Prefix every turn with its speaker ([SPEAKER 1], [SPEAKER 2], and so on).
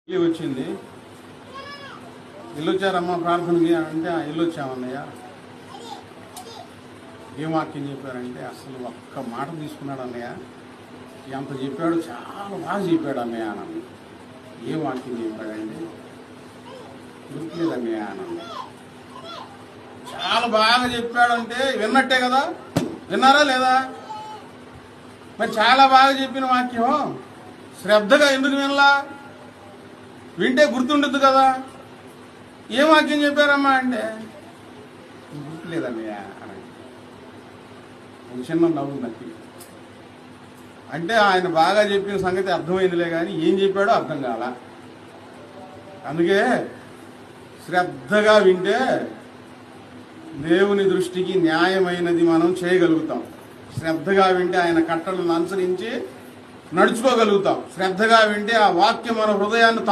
[SPEAKER 1] వచ్చింది. ఇల్లు వచ్చారమ్మా ప్రార్థనకి అంటే ఇల్లు వచ్చామన్నయ్య. ఏం వాక్యం చెప్పారంటే అసలు ఒక్క మాట తీసుకున్నాడు అన్నయ్య. ఎంత చెప్పాడు, చాలా బాగా చెప్పాడు అన్నయ్య అన్నది. ఏం వాక్యం చెప్పాడండి, గుర్తులేదు అన్నయ్య అన్నది. చాలా బాగా చెప్పాడంటే విన్నట్టే కదా, విన్నారా లేదా? మరి చాలా బాగా చెప్పిన వాక్యం శ్రద్ధగా ఎందుకు వినలా? వింటే గుర్తుండద్దు కదా. ఏం వాక్యం చెప్పారమ్మా అంటే గుర్తులేదన్నయ్య అని ఒక చిన్న నవ్వు నక్కి. అంటే ఆయన బాగా చెప్పిన సంగతి అర్థమైందిలే కానీ ఏం చెప్పాడో అర్థం కాల. అందుకే శ్రద్ధగా వింటే దేవుని దృష్టికి న్యాయమైనది మనం చేయగలుగుతాం. శ్రద్ధగా వింటే ఆయన కట్టలను అనుసరించి నడుచుకోగలుగుతాం. శ్రద్ధగా వింటే ఆ వాక్యం మన హృదయాన్ని